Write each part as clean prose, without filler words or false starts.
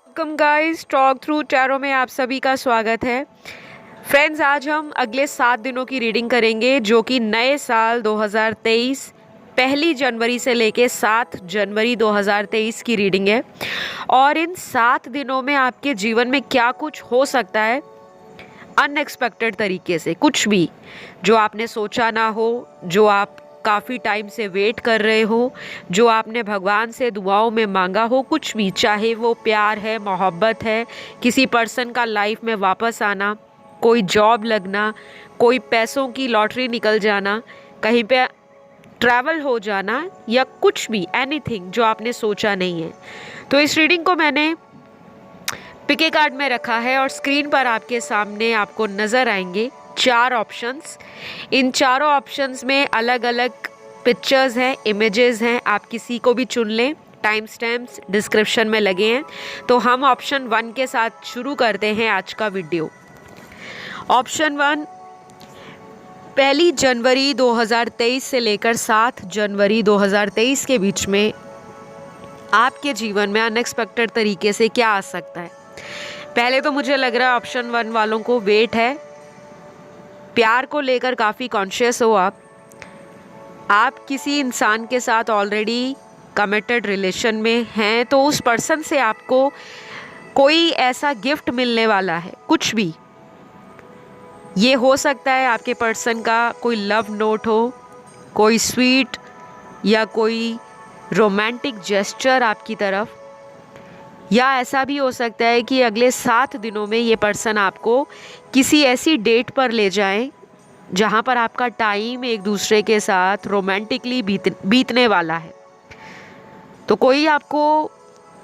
Welcome guys, talk through tarot में आप सभी का स्वागत है। फ्रेंड्स, आज हम अगले 7 दिनों की रीडिंग करेंगे जो कि नए साल 2023 पहली जनवरी से लेके 7 जनवरी 2023 की रीडिंग है। और इन 7 दिनों में आपके जीवन में क्या कुछ हो सकता है अनएक्सपेक्टेड तरीके से, कुछ भी जो आपने सोचा ना हो, जो आप काफ़ी टाइम से वेट कर रहे हो, जो आपने भगवान से दुआओं में मांगा हो, कुछ भी, चाहे वो प्यार है, मोहब्बत है, किसी पर्सन का लाइफ में वापस आना, कोई जॉब लगना, कोई पैसों की लॉटरी निकल जाना, कहीं पे ट्रैवल हो जाना, या कुछ भी, एनीथिंग जो आपने सोचा नहीं है। तो इस रीडिंग को मैंने पिके कार्ड में रखा है और स्क्रीन पर आपके सामने आपको नज़र आएंगे 4 ऑप्शंस। इन चारों ऑप्शंस में अलग अलग पिक्चर्स हैं, इमेजेस हैं, आप किसी को भी चुन लें। टाइम स्टैम्प्स डिस्क्रिप्शन में लगे हैं। तो हम ऑप्शन 1 के साथ शुरू करते हैं आज का वीडियो। ऑप्शन 1, 1 जनवरी 2023 से लेकर 7 जनवरी 2023 के बीच में आपके जीवन में अनएक्सपेक्टेड तरीके से क्या आ सकता है। पहले तो मुझे लग रहा है ऑप्शन 1 वालों को वेट है, प्यार को लेकर काफ़ी कॉन्शियस हो आप किसी इंसान के साथ ऑलरेडी कमिटेड रिलेशन में हैं, तो उस पर्सन से आपको कोई ऐसा गिफ्ट मिलने वाला है, कुछ भी। ये हो सकता है आपके पर्सन का कोई लव नोट हो, कोई स्वीट या कोई रोमांटिक जेस्चर आपकी तरफ, या ऐसा भी हो सकता है कि अगले 7 दिनों में ये पर्सन आपको किसी ऐसी डेट पर ले जाएं जहाँ पर आपका टाइम एक दूसरे के साथ रोमांटिकली बीतने वाला है। तो कोई आपको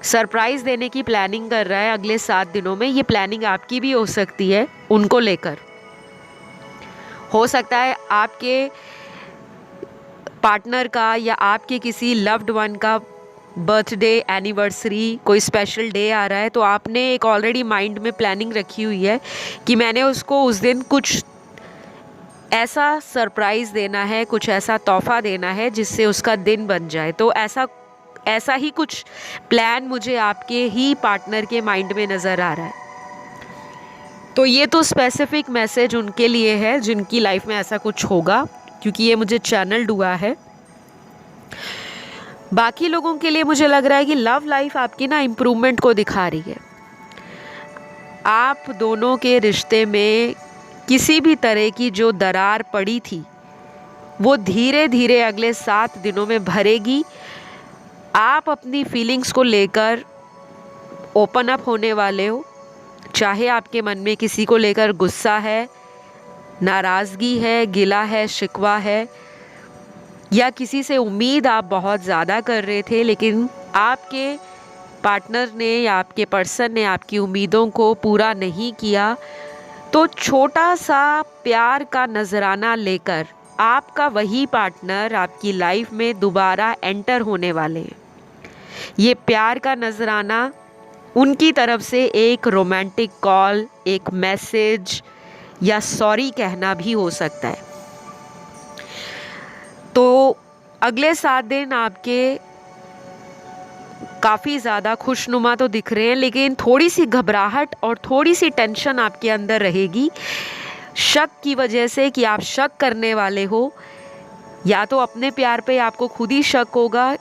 सरप्राइज़ देने की प्लानिंग कर रहा है अगले 7 दिनों में। ये प्लानिंग आपकी भी हो सकती है उनको लेकर। हो सकता है आपके पार्टनर का या आपके किसी लव्ड वन का बर्थडे, एनिवर्सरी, कोई स्पेशल डे आ रहा है, तो आपने एक ऑलरेडी माइंड में प्लानिंग रखी हुई है कि मैंने उसको उस दिन कुछ ऐसा सरप्राइज़ देना है, कुछ ऐसा तोहफा देना है जिससे उसका दिन बन जाए। तो ऐसा ही कुछ प्लान मुझे आपके ही पार्टनर के माइंड में नज़र आ रहा है। तो ये तो स्पेसिफिक मैसेज उनके लिए है जिनकी लाइफ में ऐसा कुछ होगा, क्योंकि ये मुझे चैनल्ड हुआ है। बाकी लोगों के लिए मुझे लग रहा है कि लव लाइफ आपकी ना इम्प्रूवमेंट को दिखा रही है। आप दोनों के रिश्ते में किसी भी तरह की जो दरार पड़ी थी वो धीरे धीरे अगले 7 दिनों में भरेगी। आप अपनी फीलिंग्स को लेकर ओपन अप होने वाले हो। चाहे आपके मन में किसी को लेकर गुस्सा है, नाराज़गी है, गिला है, शिकवा है, या किसी से उम्मीद आप बहुत ज़्यादा कर रहे थे लेकिन आपके पार्टनर ने या आपके पर्सन ने आपकी उम्मीदों को पूरा नहीं किया, तो छोटा सा प्यार का नजराना लेकर आपका वही पार्टनर आपकी लाइफ में दोबारा एंटर होने वाले हैं। ये प्यार का नजराना उनकी तरफ से एक रोमांटिक कॉल, एक मैसेज या सॉरी कहना भी हो सकता है। तो अगले 7 दिन आपके काफ़ी ज़्यादा खुशनुमा तो दिख रहे हैं, लेकिन थोड़ी सी घबराहट और थोड़ी सी टेंशन आपके अंदर रहेगी, शक की वजह से कि आप शक करने वाले हो। या तो अपने प्यार पे आपको खुद ही शक होगा,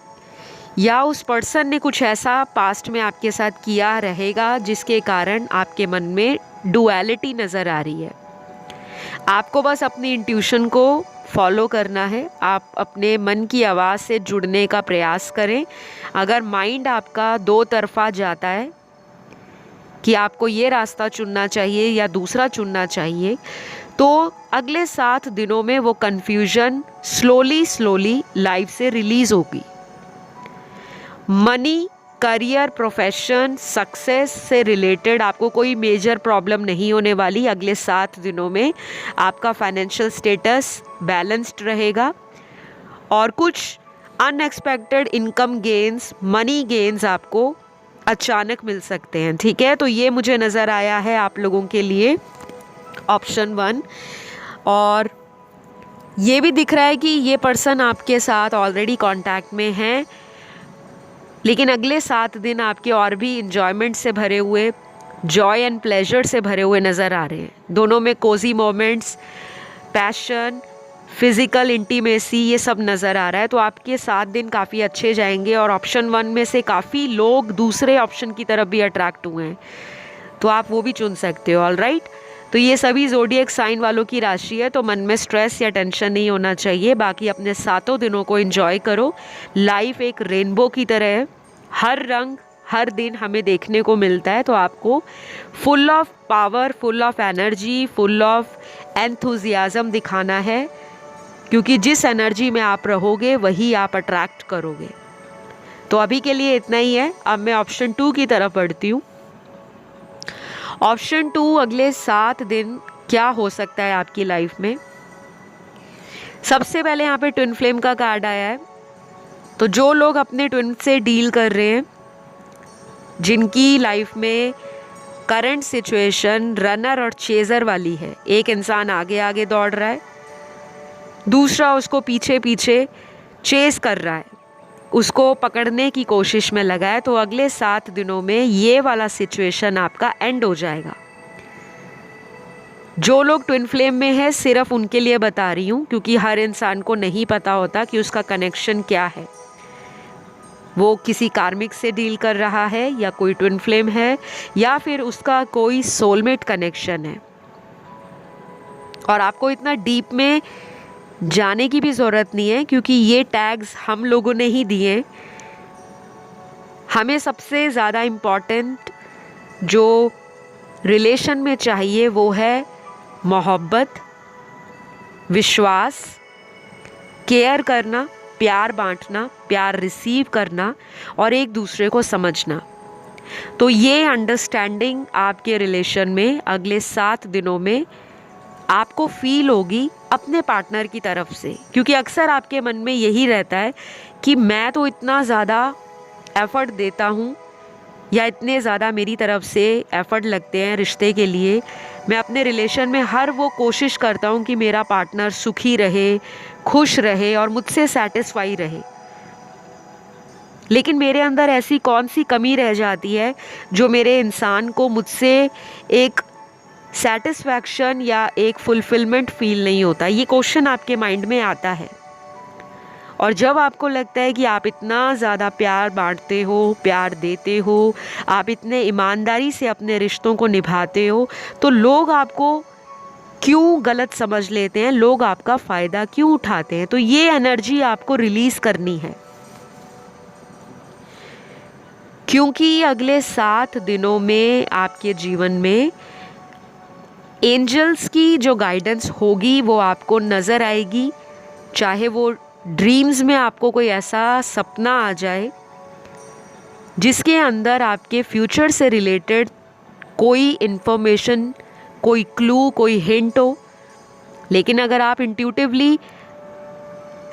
या उस पर्सन ने कुछ ऐसा पास्ट में आपके साथ किया रहेगा जिसके कारण आपके मन में डुअलिटी नज़र आ रही है। आपको बस अपनी इंट्यूशन को फॉलो करना है। आप अपने मन की आवाज़ से जुड़ने का प्रयास करें। अगर माइंड आपका दो तरफा जाता है कि आपको ये रास्ता चुनना चाहिए या दूसरा चुनना चाहिए, तो अगले 7 दिनों में वो कन्फ्यूजन स्लोली लाइफ से रिलीज़ होगी। मनी, करियर, प्रोफेशन, सक्सेस से रिलेटेड आपको कोई मेजर प्रॉब्लम नहीं होने वाली। अगले 7 दिनों में आपका फाइनेंशियल स्टेटस बैलेंस्ड रहेगा और कुछ unexpected income gains, money gains आपको अचानक मिल सकते हैं। ठीक है, तो ये मुझे नज़र आया है आप लोगों के लिए ऑप्शन 1। और ये भी दिख रहा है कि ये पर्सन आपके साथ ऑलरेडी कांटेक्ट में हैं लेकिन अगले 7 दिन आपके और भी इंजॉयमेंट से भरे हुए, जॉय एंड प्लेजर से भरे हुए नज़र आ रहे हैं। दोनों में cozy moments, passion, physical intimacy, ये सब नज़र आ रहा है। तो आपके 7 दिन काफ़ी अच्छे जाएंगे और ऑप्शन 1 में से काफ़ी लोग दूसरे ऑप्शन की तरफ भी अट्रैक्ट हुए हैं, तो आप वो भी चुन सकते हो। ऑल राइट, तो ये सभी ज़ोडिएक साइन वालों की राशि है, तो मन में स्ट्रेस या टेंशन नहीं होना चाहिए। बाकी अपने 7 दिनों को एंजॉय करो। लाइफ एक रेनबो की तरह है, हर रंग हर दिन हमें देखने को मिलता है। तो आपको full of power, full of energy, full of enthusiasm दिखाना है, क्योंकि जिस एनर्जी में आप रहोगे वही आप अट्रैक्ट करोगे। तो अभी के लिए इतना ही है। अब मैं ऑप्शन 2 की तरफ बढ़ती हूँ। ऑप्शन 2, अगले 7 दिन क्या हो सकता है आपकी लाइफ में। सबसे पहले यहाँ पे ट्विन फ्लेम का कार्ड आया है। तो जो लोग अपने ट्विन से डील कर रहे हैं, जिनकी लाइफ में करंट सिचुएशन रनर और चेज़र वाली है, एक इंसान आगे आगे दौड़ रहा है, दूसरा उसको पीछे पीछे चेस कर रहा है, उसको पकड़ने की कोशिश में लगा है, तो अगले 7 दिनों में ये वाला सिचुएशन आपका एंड हो जाएगा। जो लोग ट्विन फ्लेम में है, सिर्फ उनके लिए बता रही हूँ, क्योंकि हर इंसान को नहीं पता होता कि उसका कनेक्शन क्या है। वो किसी कार्मिक से डील कर रहा है, या कोई ट्विन फ्लेम है, या फिर उसका कोई सोलमेट कनेक्शन है। और आपको इतना डीप में जाने की भी ज़रूरत नहीं है, क्योंकि ये टैग्स हम लोगों ने ही दिए। हमें सबसे ज़्यादा इम्पॉर्टेंट जो रिलेशन में चाहिए वो है मोहब्बत, विश्वास, केयर करना, प्यार बांटना, प्यार रिसीव करना और एक दूसरे को समझना। तो ये अंडरस्टैंडिंग आपके रिलेशन में अगले 7 दिनों में आपको फील होगी अपने पार्टनर की तरफ से, क्योंकि अक्सर आपके मन में यही रहता है कि मैं तो इतना ज़्यादा एफ़र्ट देता हूँ, या इतने ज़्यादा मेरी तरफ से एफ़र्ट लगते हैं रिश्ते के लिए। मैं अपने रिलेशन में हर वो कोशिश करता हूँ कि मेरा पार्टनर सुखी रहे, खुश रहे और मुझसे सेटिस्फाई रहे। लेकिन मेरे अंदर ऐसी कौन सी कमी रह जाती है जो मेरे इंसान को मुझसे एक सेटिस्फैक्शन या एक फुलफिलमेंट फील नहीं होता। ये क्वेश्चन आपके माइंड में आता है। और जब आपको लगता है कि आप इतना ज़्यादा प्यार बांटते हो, प्यार देते हो, आप इतने ईमानदारी से अपने रिश्तों को निभाते हो, तो लोग आपको क्यों गलत समझ लेते हैं, लोग आपका फ़ायदा क्यों उठाते हैं। तो ये एनर्जी आपको रिलीज़ करनी है, क्योंकि अगले 7 दिनों में आपके जीवन में एंजल्स की जो गाइडेंस होगी वो आपको नज़र आएगी। चाहे वो ड्रीम्स में आपको कोई ऐसा सपना आ जाए जिसके अंदर आपके फ्यूचर से रिलेटेड कोई इन्फॉर्मेशन, कोई क्लू, कोई हिंट हो, लेकिन अगर आप इंट्यूटिवली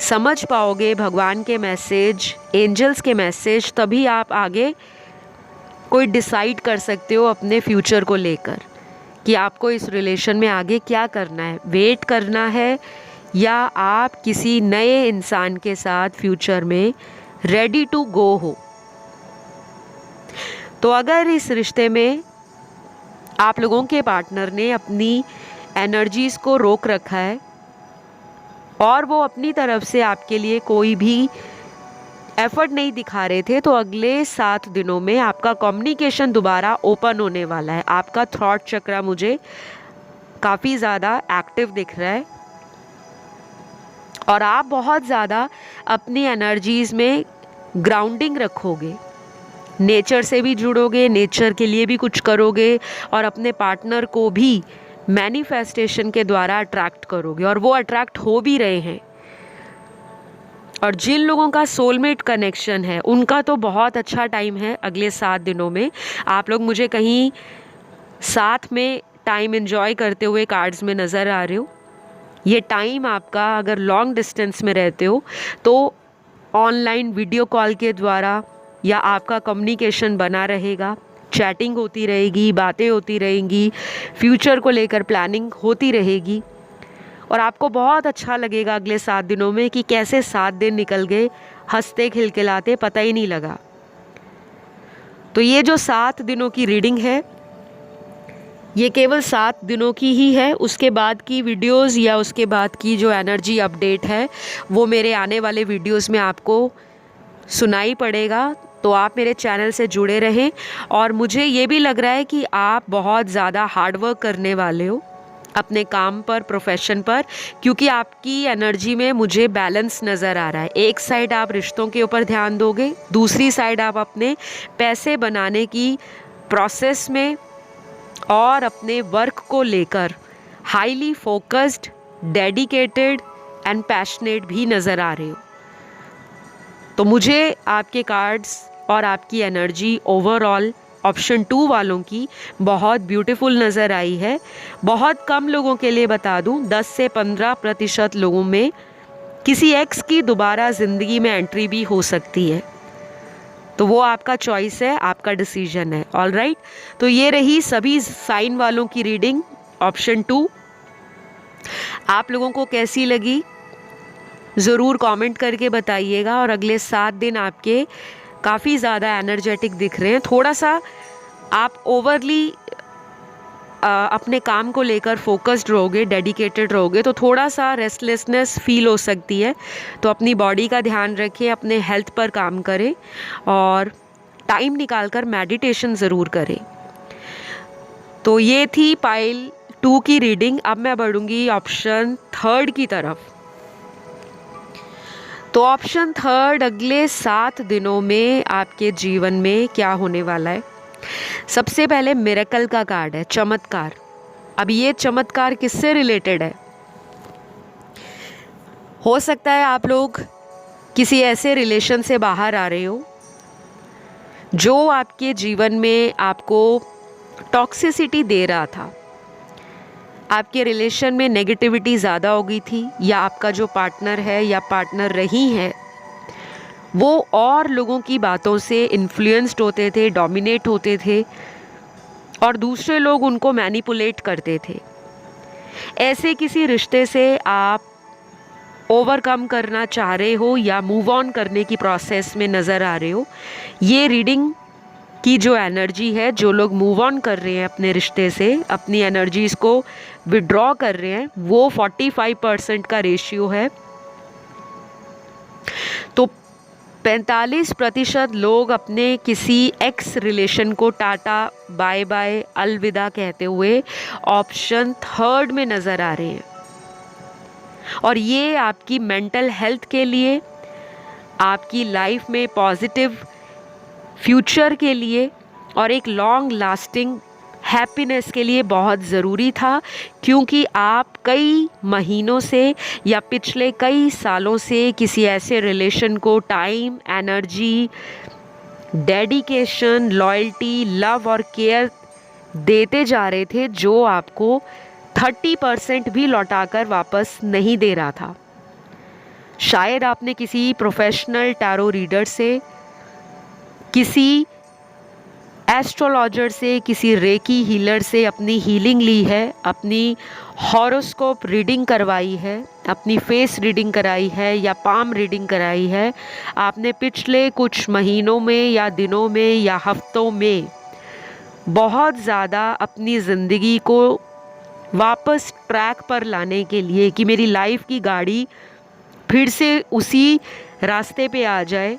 समझ पाओगे भगवान के मैसेज, एंजल्स के मैसेज, तभी आप आगे कोई डिसाइड कर सकते हो अपने फ्यूचर को लेकर कि आपको इस रिलेशन में आगे क्या करना है, वेट करना है या आप किसी नए इंसान के साथ फ्यूचर में रेडी टू गो हो। तो अगर इस रिश्ते में आप लोगों के पार्टनर ने अपनी एनर्जीज़ को रोक रखा है और वो अपनी तरफ से आपके लिए कोई भी एफर्ट नहीं दिखा रहे थे, तो अगले 7 दिनों में आपका कम्युनिकेशन दोबारा ओपन होने वाला है। आपका थॉट चक्र मुझे काफ़ी ज़्यादा एक्टिव दिख रहा है और आप बहुत ज़्यादा अपनी एनर्जीज़ में ग्राउंडिंग रखोगे, नेचर से भी जुड़ोगे, नेचर के लिए भी कुछ करोगे और अपने पार्टनर को भी मैनिफेस्टेशन के द्वारा अट्रैक्ट करोगे, और वो अट्रैक्ट हो भी रहे हैं। और जिन लोगों का सोलमेट कनेक्शन है उनका तो बहुत अच्छा टाइम है अगले 7 दिनों में। आप लोग मुझे कहीं साथ में टाइम एंजॉय करते हुए कार्ड्स में नज़र आ रहे हो। ये टाइम आपका, अगर लॉन्ग डिस्टेंस में रहते हो तो ऑनलाइन वीडियो कॉल के द्वारा या आपका कम्युनिकेशन बना रहेगा, चैटिंग होती रहेगी, बातें होती रहेंगी, फ्यूचर को लेकर प्लानिंग होती रहेगी और आपको बहुत अच्छा लगेगा अगले 7 दिनों में कि कैसे 7 दिन निकल गए हंसते खिलखिलाते, पता ही नहीं लगा। तो ये जो 7 दिनों की रीडिंग है ये केवल 7 दिनों की ही है। उसके बाद की वीडियोस या उसके बाद की जो एनर्जी अपडेट है वो मेरे आने वाले वीडियोस में आपको सुनाई पड़ेगा। तो आप मेरे चैनल से जुड़े रहें। और मुझे ये भी लग रहा है कि आप बहुत ज़्यादा हार्डवर्क करने वाले हो अपने काम पर, प्रोफेशन पर, क्योंकि आपकी एनर्जी में मुझे बैलेंस नज़र आ रहा है। एक साइड आप रिश्तों के ऊपर ध्यान दोगे, दूसरी साइड आप अपने पैसे बनाने की प्रोसेस में और अपने वर्क को लेकर highly focused, dedicated and passionate भी नज़र आ रहे हो। तो मुझे आपके कार्ड्स और आपकी एनर्जी ओवरऑल ऑप्शन 2 वालों की बहुत ब्यूटीफुल नज़र आई है। बहुत कम लोगों के लिए बता दूं, 10 से 15% लोगों में किसी एक्स की दोबारा ज़िंदगी में एंट्री भी हो सकती है। तो वो आपका चॉइस है, आपका डिसीजन है। ऑल राइट, तो ये रही सभी साइन वालों की रीडिंग ऑप्शन 2। आप लोगों को कैसी लगी ज़रूर कमेंट करके बताइएगा। और अगले 7 दिन आपके काफ़ी ज़्यादा एनर्जेटिक दिख रहे हैं। थोड़ा सा आप ओवरली अपने काम को लेकर फोकस्ड रहोगे, डेडिकेटेड रहोगे, तो थोड़ा सा रेस्टलेसनेस फील हो सकती है। तो अपनी बॉडी का ध्यान रखें, अपने हेल्थ पर काम करें और टाइम निकालकर मेडिटेशन ज़रूर करें। तो ये थी पाइल 2 की रीडिंग। अब मैं बढ़ूँगी ऑप्शन 3 की तरफ। तो ऑप्शन 3, अगले 7 दिनों में आपके जीवन में क्या होने वाला है। सबसे पहले मिरेकल का कार्ड है, चमत्कार। अब ये चमत्कार किससे रिलेटेड है? हो सकता है आप लोग किसी ऐसे रिलेशन से बाहर आ रहे हो जो आपके जीवन में आपको टॉक्सिसिटी दे रहा था। आपके रिलेशन में नेगेटिविटी ज़्यादा हो गई थी, या आपका जो पार्टनर है या पार्टनर रही है वो और लोगों की बातों से इन्फ्लुएंस्ड होते थे, डोमिनेट होते थे और दूसरे लोग उनको मैनिपुलेट करते थे। ऐसे किसी रिश्ते से आप ओवरकम करना चाह रहे हो या मूव ऑन करने की प्रोसेस में नज़र आ रहे हो। ये रीडिंग की जो एनर्जी है, जो लोग मूव ऑन कर रहे हैं अपने रिश्ते से, अपनी एनर्जीज़ को विड्रॉ कर रहे हैं, वो 45% का रेशियो है। तो 45% लोग अपने किसी एक्स रिलेशन को टाटा बाय बाय अलविदा कहते हुए ऑप्शन 3 में नज़र आ रहे हैं। और ये आपकी मेंटल हेल्थ के लिए, आपकी लाइफ में पॉजिटिव फ्यूचर के लिए और एक लॉन्ग लास्टिंग हैप्पीनेस के लिए बहुत ज़रूरी था, क्योंकि आप कई महीनों से या पिछले कई सालों से किसी ऐसे रिलेशन को time, energy, dedication, loyalty, love और केयर देते जा रहे थे, जो आपको 30% भी लौटाकर वापस नहीं दे रहा था। शायद आपने किसी प्रोफेशनल टैरो रीडर से, किसी एस्ट्रोलॉजर से, किसी रेकी हीलर से अपनी हीलिंग ली है, अपनी हॉरोस्कोप रीडिंग करवाई है, अपनी फेस रीडिंग कराई है या पाम रीडिंग कराई है। आपने पिछले कुछ महीनों में या दिनों में या हफ्तों में बहुत ज़्यादा अपनी ज़िंदगी को वापस ट्रैक पर लाने के लिए, कि मेरी लाइफ की गाड़ी फिर से उसी रास्ते पे आ जाए,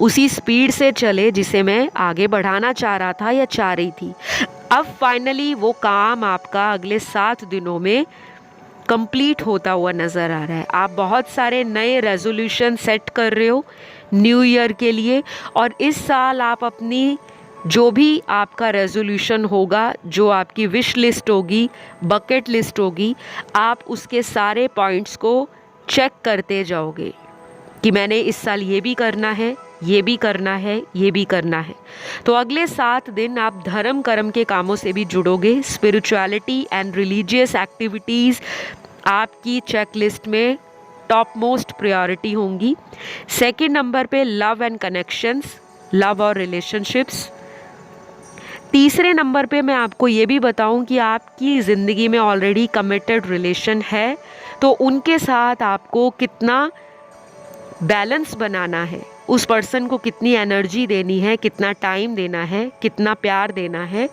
उसी स्पीड से चले जिसे मैं आगे बढ़ाना चाह रहा था या चाह रही थी। अब फाइनली वो काम आपका अगले 7 दिनों में कंप्लीट होता हुआ नज़र आ रहा है। आप बहुत सारे नए रेजोल्यूशन सेट कर रहे हो न्यू ईयर के लिए, और इस साल आप अपनी जो भी आपका रेजोल्यूशन होगा, जो आपकी विश लिस्ट होगी, बकेट लिस्ट होगी, आप उसके सारे पॉइंट्स को चेक करते जाओगे कि मैंने इस साल ये भी करना है, ये भी करना है, ये भी करना है। तो अगले 7 दिन आप धर्म कर्म के कामों से भी जुड़ोगे। स्पिरिचुअलिटी एंड रिलीजियस एक्टिविटीज़ आपकी चेक लिस्ट में टॉप मोस्ट प्रायोरिटी होंगी। सेकंड नंबर पे लव एंड कनेक्शंस, लव और रिलेशनशिप्स। तीसरे नंबर पे मैं आपको ये भी बताऊं कि आपकी ज़िंदगी में ऑलरेडी कमिटेड रिलेशन है, तो उनके साथ आपको कितना बैलेंस बनाना है, उस पर्सन को कितनी एनर्जी देनी है, कितना टाइम देना है, कितना प्यार देना है,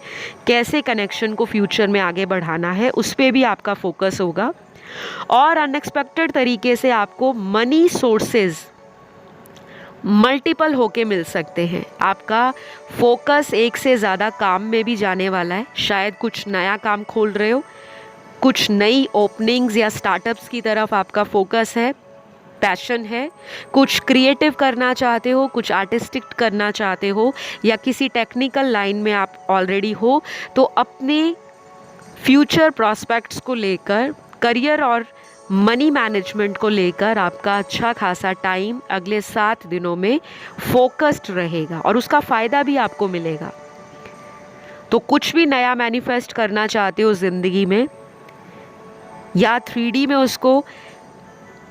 कैसे कनेक्शन को फ्यूचर में आगे बढ़ाना है, उस पर भी आपका फोकस होगा। और अनएक्सपेक्टेड तरीके से आपको मनी सोर्सेज मल्टीपल होके मिल सकते हैं। आपका फोकस एक से ज़्यादा काम में भी जाने वाला है। शायद कुछ नया काम खोल रहे हो, कुछ नई ओपनिंग्स या स्टार्टअप्स की तरफ आपका फोकस है, पैशन है, कुछ क्रिएटिव करना चाहते हो, कुछ आर्टिस्टिक करना चाहते हो, या किसी टेक्निकल लाइन में आप ऑलरेडी हो, तो अपने फ्यूचर प्रॉस्पेक्ट्स को लेकर, करियर और मनी मैनेजमेंट को लेकर आपका अच्छा खासा टाइम अगले 7 दिनों में फोकस्ड रहेगा और उसका फ़ायदा भी आपको मिलेगा। तो कुछ भी नया मैनिफेस्ट करना चाहते हो ज़िंदगी में, या 3D में उसको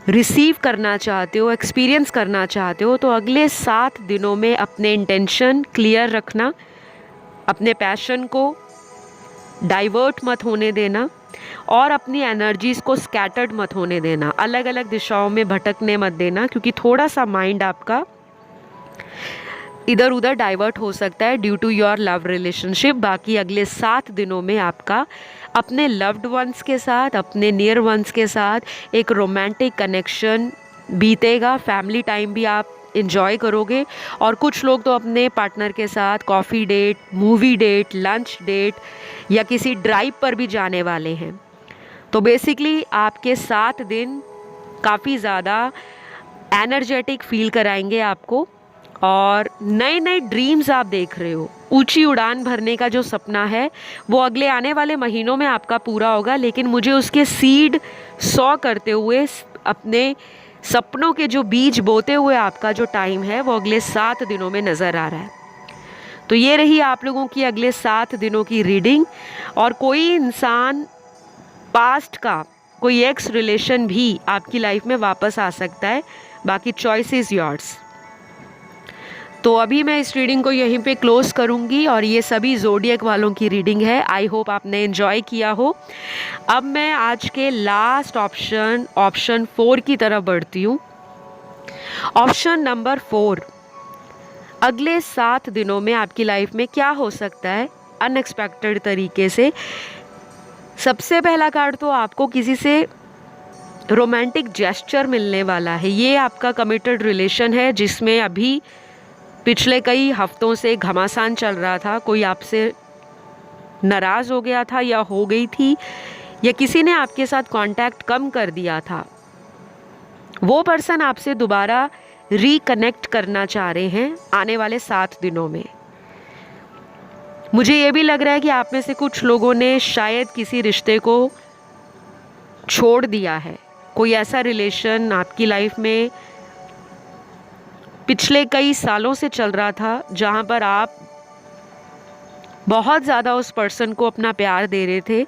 रिसीव करना चाहते हो, एक्सपीरियंस करना चाहते हो, तो अगले 7 दिनों में अपने इंटेंशन क्लियर रखना, अपने पैशन को डाइवर्ट मत होने देना और अपनी एनर्जीज़ को स्कैटर्ड मत होने देना, अलग अलग दिशाओं में भटकने मत देना, क्योंकि थोड़ा सा माइंड आपका इधर उधर डाइवर्ट हो सकता है due to your love relationship. बाकी अगले 7 दिनों में आपका अपने लव्ड वंस के साथ, अपने नियर वंस के साथ एक रोमांटिक कनेक्शन बीतेगा। फैमिली टाइम भी आप इन्जॉय करोगे, और कुछ लोग तो अपने पार्टनर के साथ coffee date, movie date, lunch date या किसी ड्राइव पर भी जाने वाले हैं। तो बेसिकली आपके 7 दिन काफ़ी ज़्यादा एनर्जेटिक फील कराएंगे आपको, और नए नए ड्रीम्स आप देख रहे हो। ऊंची उड़ान भरने का जो सपना है वो अगले आने वाले महीनों में आपका पूरा होगा, लेकिन मुझे उसके सीड सॉ करते हुए, अपने सपनों के जो बीज बोते हुए आपका जो टाइम है वो अगले 7 दिनों में नज़र आ रहा है। तो ये रही आप लोगों की अगले 7 दिनों की रीडिंग। और कोई इंसान पास्ट का कोई एक्स रिलेशन भी आपकी लाइफ में वापस आ सकता है, बाकी चॉइस इज़ योर्स। तो अभी मैं इस रीडिंग को यहीं पे क्लोज करूँगी, और ये सभी ज़ोडिएक वालों की रीडिंग है। आई होप आपने एंजॉय किया हो। अब मैं आज के लास्ट ऑप्शन 4 की तरफ बढ़ती हूँ। ऑप्शन नंबर 4, अगले 7 दिनों में आपकी लाइफ में क्या हो सकता है अनएक्सपेक्टेड तरीके से। सबसे पहला कार्ड तो आपको किसी से रोमांटिक जेस्चर मिलने वाला है। ये आपका कमिटेड रिलेशन है जिसमें अभी पिछले कई हफ्तों से घमासान चल रहा था। कोई आपसे नाराज़ हो गया था या हो गई थी, या किसी ने आपके साथ कांटेक्ट कम कर दिया था। वो पर्सन आपसे दोबारा रिकनेक्ट करना चाह रहे हैं आने वाले 7 दिनों में। मुझे ये भी लग रहा है कि आप में से कुछ लोगों ने शायद किसी रिश्ते को छोड़ दिया है। कोई ऐसा रिलेशन आपकी लाइफ में पिछले कई सालों से चल रहा था जहाँ पर आप बहुत ज़्यादा उस पर्सन को अपना प्यार दे रहे थे,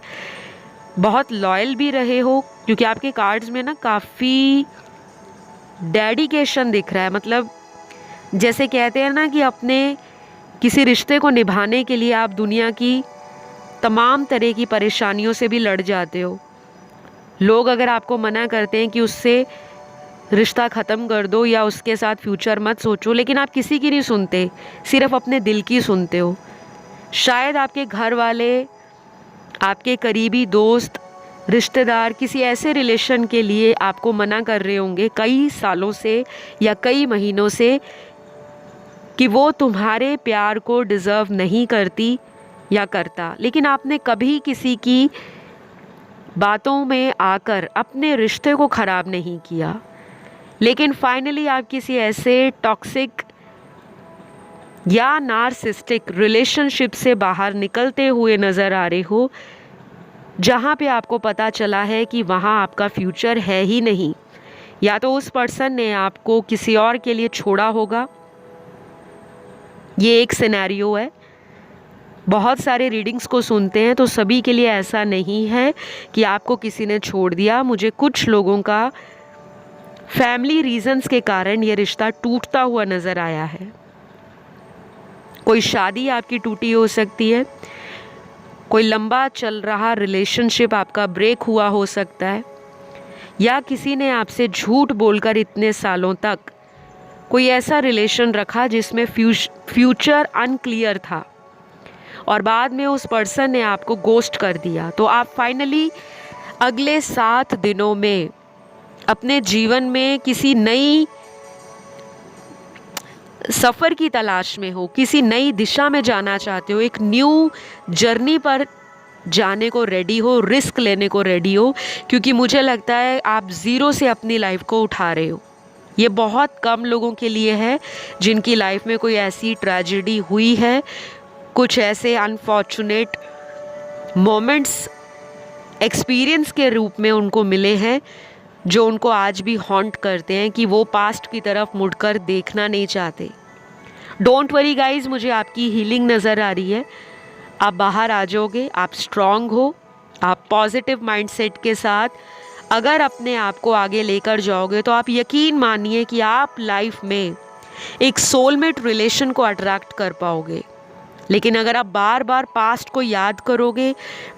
बहुत लॉयल भी रहे हो, क्योंकि आपके कार्ड्स में ना काफ़ी डेडिकेशन दिख रहा है। मतलब जैसे कहते हैं ना कि अपने किसी रिश्ते को निभाने के लिए आप दुनिया की तमाम तरह की परेशानियों से भी लड़ जाते हो। लोग अगर आपको मना करते हैं कि उससे रिश्ता ख़त्म कर दो या उसके साथ फ्यूचर मत सोचो, लेकिन आप किसी की नहीं सुनते, सिर्फ अपने दिल की सुनते हो। शायद आपके घर वाले, आपके करीबी दोस्त, रिश्तेदार किसी ऐसे रिलेशन के लिए आपको मना कर रहे होंगे कई सालों से या कई महीनों से, कि वो तुम्हारे प्यार को डिज़र्व नहीं करती या करता, लेकिन आपने कभी किसी की बातों में आकर अपने रिश्ते को ख़राब नहीं किया। लेकिन फाइनली आप किसी ऐसे टॉक्सिक या नार्सिसिस्टिक रिलेशनशिप से बाहर निकलते हुए नज़र आ रहे हो, जहाँ पे आपको पता चला है कि वहाँ आपका फ्यूचर है ही नहीं। या तो उस पर्सन ने आपको किसी और के लिए छोड़ा होगा, ये एक सिनेरियो है। बहुत सारे रीडिंग्स को सुनते हैं तो सभी के लिए ऐसा नहीं है कि आपको किसी ने छोड़ दिया। मुझे कुछ लोगों का फैमिली रीजंस के कारण ये रिश्ता टूटता हुआ नज़र आया है। कोई शादी आपकी टूटी हो सकती है, कोई लंबा चल रहा रिलेशनशिप आपका ब्रेक हुआ हो सकता है, या किसी ने आपसे झूठ बोलकर इतने सालों तक कोई ऐसा रिलेशन रखा जिसमें फ्यूचर अनक्लियर था और बाद में उस पर्सन ने आपको गोस्ट कर दिया, तो आप फाइनली अगले 7 दिनों में अपने जीवन में किसी नई सफ़र की तलाश में हो, किसी नई दिशा में जाना चाहते हो, एक न्यू जर्नी पर जाने को रेडी हो, रिस्क लेने को रेडी हो, क्योंकि मुझे लगता है आप ज़ीरो से अपनी लाइफ को उठा रहे हो। ये बहुत कम लोगों के लिए है जिनकी लाइफ में कोई ऐसी ट्रेजेडी हुई है, कुछ ऐसे अनफॉर्चुनेट मोमेंट्स एक्सपीरियंस के रूप में उनको मिले हैं जो उनको आज भी हॉन्ट करते हैं कि वो पास्ट की तरफ मुड़कर देखना नहीं चाहते। डोंट वरी गाइज, मुझे आपकी हीलिंग नज़र आ रही है। आप बाहर आ जाओगे, आप स्ट्रांग हो, आप पॉजिटिव माइंडसेट के साथ अगर अपने आप को आगे लेकर जाओगे तो आप यकीन मानिए कि आप लाइफ में एक सोलमेट रिलेशन को अट्रैक्ट कर पाओगे। लेकिन अगर आप बार बार पास्ट को याद करोगे,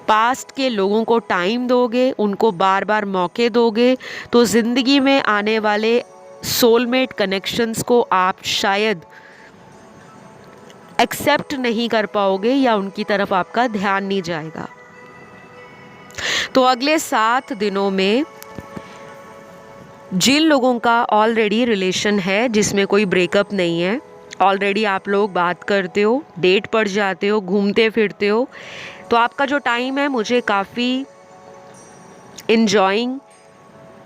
पास्ट के लोगों को टाइम दोगे, उनको बार बार मौके दोगे, तो ज़िंदगी में आने वाले सोलमेट कनेक्शंस को आप शायद एक्सेप्ट नहीं कर पाओगे या उनकी तरफ आपका ध्यान नहीं जाएगा। तो अगले 7 दिनों में जिन लोगों का ऑलरेडी रिलेशन है जिसमें कोई ब्रेकअप नहीं है, ऑलरेडी आप लोग बात करते हो, डेट पर जाते हो, घूमते फिरते हो, तो आपका जो टाइम है मुझे काफ़ी enjoying,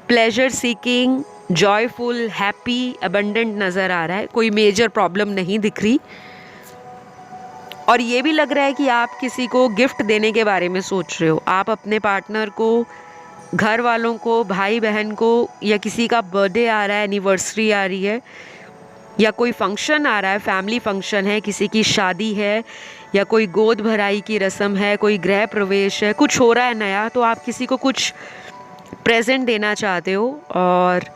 pleasure seeking, joyful, happy, abundant नज़र आ रहा है। कोई मेजर प्रॉब्लम नहीं दिख रही। और ये भी लग रहा है कि आप किसी को गिफ्ट देने के बारे में सोच रहे हो। आप अपने पार्टनर को, घर वालों को, भाई बहन को, या किसी का बर्थडे आ रहा है, एनिवर्सरी आ रही है, या कोई फंक्शन आ रहा है, फैमिली फंक्शन है, किसी की शादी है, या कोई गोद भराई की रस्म है, कोई गृह प्रवेश है, कुछ हो रहा है नया, तो आप किसी को कुछ प्रेजेंट देना चाहते हो और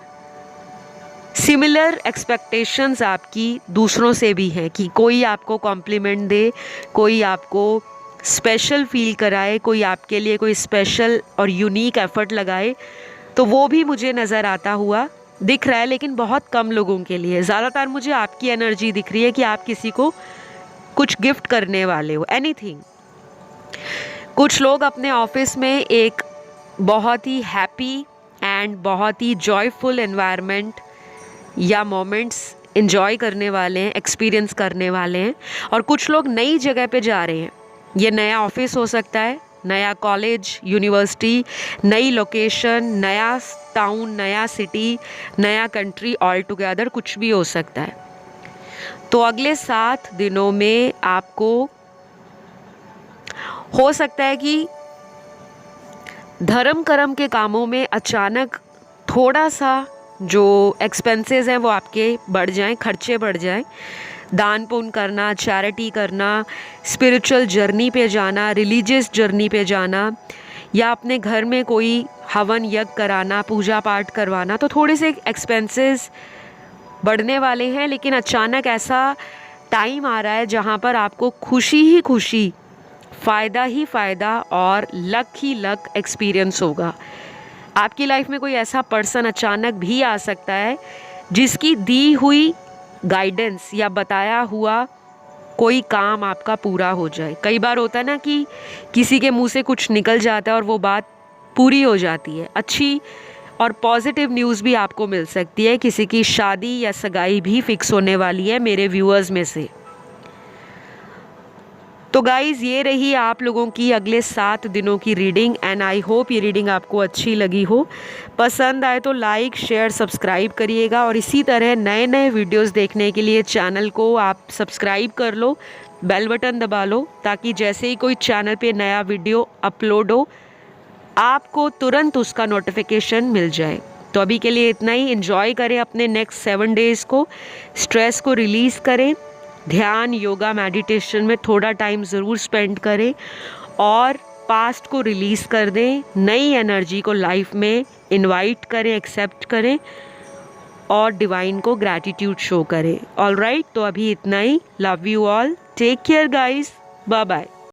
सिमिलर एक्सपेक्टेशंस आपकी दूसरों से भी हैं कि कोई आपको कॉम्प्लीमेंट दे, कोई आपको स्पेशल फील कराए, कोई आपके लिए कोई स्पेशल और यूनिक एफर्ट लगाए। तो वो भी मुझे नज़र आता हुआ दिख रहा है, लेकिन बहुत कम लोगों के लिए। ज़्यादातर मुझे आपकी एनर्जी दिख रही है कि आप किसी को कुछ गिफ्ट करने वाले हो, एनीथिंग। कुछ लोग अपने ऑफिस में एक बहुत ही हैप्पी एंड बहुत ही जॉयफुल एनवायरनमेंट या मोमेंट्स एंजॉय करने वाले हैं, एक्सपीरियंस करने वाले हैं। और कुछ लोग नई जगह पे जा रहे हैं। ये नया ऑफिस हो सकता है, नया कॉलेज, यूनिवर्सिटी, नई लोकेशन, नया टाउन, नया सिटी, नया कंट्री, ऑल टुगेदर कुछ भी हो सकता है। तो अगले 7 दिनों में आपको हो सकता है कि धर्म कर्म के कामों में अचानक थोड़ा सा जो एक्सपेंसेस हैं वो आपके बढ़ जाएं, खर्चे बढ़ जाएं। दान पुण्य करना, चैरिटी करना, स्पिरिचुअल जर्नी पे जाना, रिलीजियस जर्नी पे जाना, या अपने घर में कोई हवन यज्ञ कराना, पूजा पाठ करवाना, तो थोड़े से एक्सपेंसेस बढ़ने वाले हैं। लेकिन अचानक ऐसा टाइम आ रहा है जहाँ पर आपको खुशी ही खुशी, फ़ायदा ही फ़ायदा और लक ही लक एक्सपीरियंस होगा। आपकी लाइफ में कोई ऐसा पर्सन अचानक भी आ सकता है जिसकी दी हुई गाइडेंस या बताया हुआ कोई काम आपका पूरा हो जाए। कई बार होता है ना कि किसी के मुंह से कुछ निकल जाता है और वो बात पूरी हो जाती है। अच्छी और पॉजिटिव न्यूज़ भी आपको मिल सकती है, किसी की शादी या सगाई भी फिक्स होने वाली है मेरे व्यूअर्स में से। तो गाइज़, ये रही आप लोगों की अगले 7 दिनों की रीडिंग एंड आई होप ये रीडिंग आपको अच्छी लगी हो। पसंद आए तो लाइक, शेयर, सब्सक्राइब करिएगा और इसी तरह नए नए वीडियोस देखने के लिए चैनल को आप सब्सक्राइब कर लो, बेल बटन दबा लो, ताकि जैसे ही कोई चैनल पे नया वीडियो अपलोड हो आपको तुरंत उसका नोटिफिकेशन मिल जाए। तो अभी के लिए इतना ही। एंजॉय करें अपने नेक्स्ट 7 डेज़ को, स्ट्रेस को रिलीज़ करें, ध्यान, योगा, मेडिटेशन में थोड़ा टाइम ज़रूर स्पेंड करें और पास्ट को रिलीज़ कर दें। नई एनर्जी को लाइफ में इनवाइट करें, एक्सेप्ट करें और डिवाइन को ग्रैटिट्यूड शो करें। ऑल राइट, तो अभी इतना ही। Love you all, take care guys, bye bye.